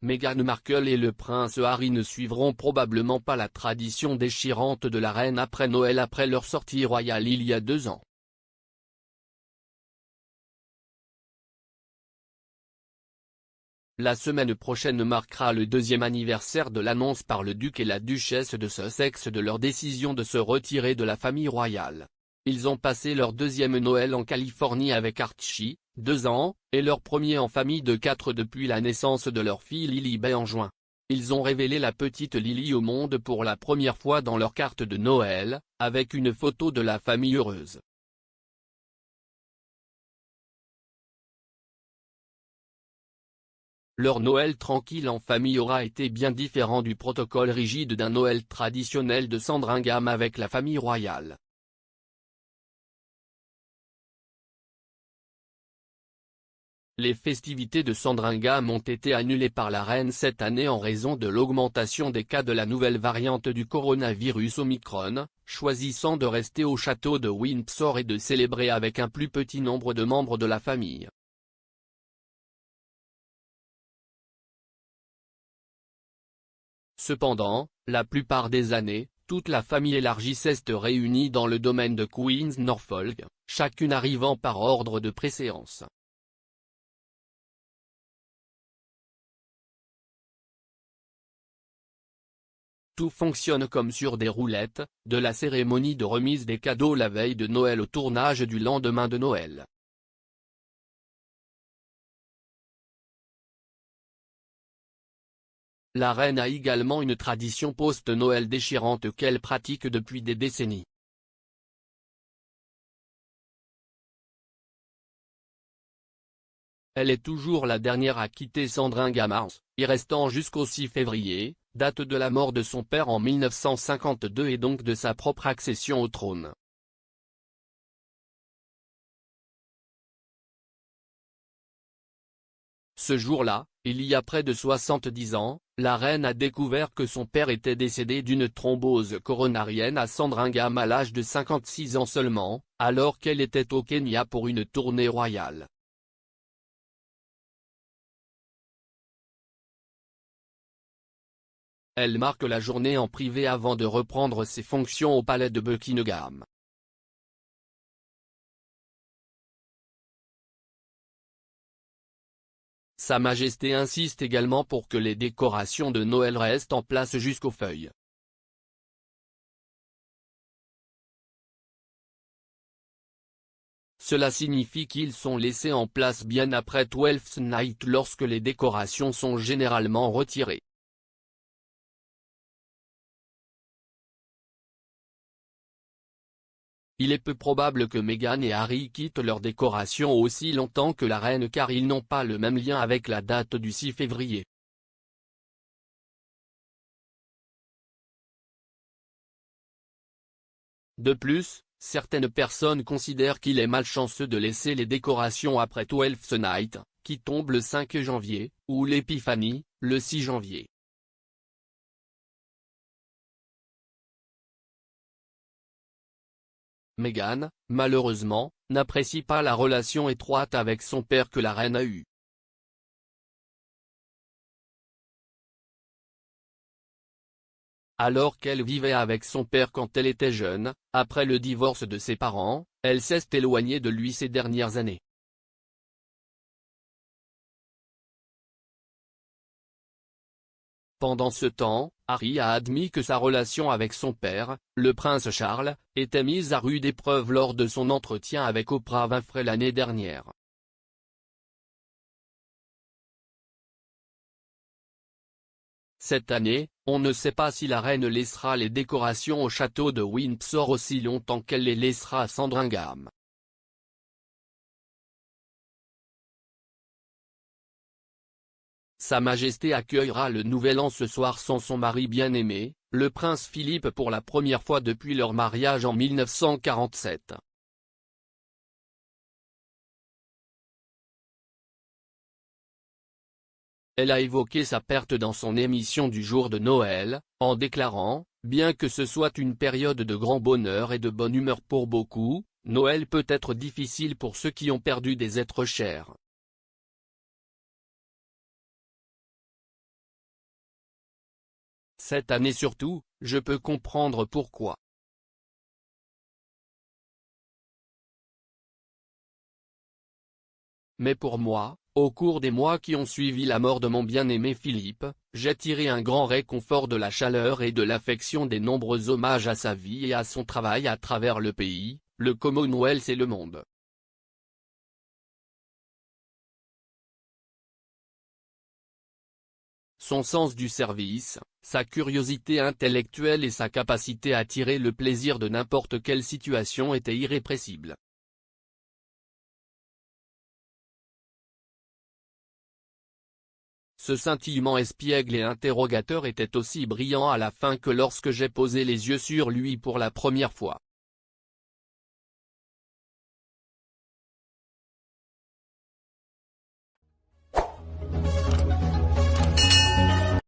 Meghan Markle et le prince Harry ne suivront probablement pas la tradition déchirante de la reine après Noël après leur sortie royale il y a 2 ans. La semaine prochaine marquera le 2e anniversaire de l'annonce par le duc et la duchesse de Sussex de leur décision de se retirer de la famille royale. Ils ont passé leur 2e Noël en Californie avec Archie, 2 ans, et leur premier en famille de 4 depuis la naissance de leur fille Lily-Beth en juin. Ils ont révélé la petite Lily au monde pour la première fois dans leur carte de Noël, avec une photo de la famille heureuse. Leur Noël tranquille en famille aura été bien différent du protocole rigide d'un Noël traditionnel de Sandringham avec la famille royale. Les festivités de Sandringham ont été annulées par la reine cette année en raison de l'augmentation des cas de la nouvelle variante du coronavirus Omicron, choisissant de rester au château de Windsor et de célébrer avec un plus petit nombre de membres de la famille. Cependant, la plupart des années, toute la famille élargie s'est réunie dans le domaine de Queen's Norfolk, chacune arrivant par ordre de préséance. Tout fonctionne comme sur des roulettes, de la cérémonie de remise des cadeaux la veille de Noël au tournage du lendemain de Noël. La reine a également une tradition post-Noël déchirante qu'elle pratique depuis des décennies. Elle est toujours la dernière à quitter Sandringham House, y restant jusqu'au 6 février, date de la mort de son père en 1952 et donc de sa propre accession au trône. Ce jour-là, il y a près de 70 ans, la reine a découvert que son père était décédé d'une thrombose coronarienne à Sandringham à l'âge de 56 ans seulement, alors qu'elle était au Kenya pour une tournée royale. Elle marque la journée en privé avant de reprendre ses fonctions au palais de Buckingham. Sa Majesté insiste également pour que les décorations de Noël restent en place jusqu'aux feuilles. Cela signifie qu'ils sont laissés en place bien après Twelfth Night lorsque les décorations sont généralement retirées. Il est peu probable que Meghan et Harry quittent leurs décorations aussi longtemps que la reine car ils n'ont pas le même lien avec la date du 6 février. De plus, certaines personnes considèrent qu'il est malchanceux de laisser les décorations après Twelfth Night, qui tombe le 5 janvier, ou l'Épiphanie, le 6 janvier. Meghan, malheureusement, n'apprécie pas la relation étroite avec son père que la reine a eue. Alors qu'elle vivait avec son père quand elle était jeune, après le divorce de ses parents, elle s'est éloignée de lui ces dernières années. Pendant ce temps, Harry a admis que sa relation avec son père, le prince Charles, était mise à rude épreuve lors de son entretien avec Oprah Winfrey l'année dernière. Cette année, on ne sait pas si la reine laissera les décorations au château de Windsor aussi longtemps qu'elle les laissera à Sandringham. Sa Majesté accueillera le Nouvel An ce soir sans son mari bien-aimé, le prince Philippe pour la première fois depuis leur mariage en 1947. Elle a évoqué sa perte dans son émission du jour de Noël, en déclarant « Bien que ce soit une période de grand bonheur et de bonne humeur pour beaucoup, Noël peut être difficile pour ceux qui ont perdu des êtres chers. Cette année surtout, je peux comprendre pourquoi. Mais pour moi, au cours des mois qui ont suivi la mort de mon bien-aimé Philippe, j'ai tiré un grand réconfort de la chaleur et de l'affection des nombreux hommages à sa vie et à son travail à travers le pays, le Commonwealth et le monde. Son sens du service, sa curiosité intellectuelle et sa capacité à tirer le plaisir de n'importe quelle situation étaient irrépressibles. Ce scintillement espiègle et interrogateur était aussi brillant à la fin que lorsque j'ai posé les yeux sur lui pour la première fois.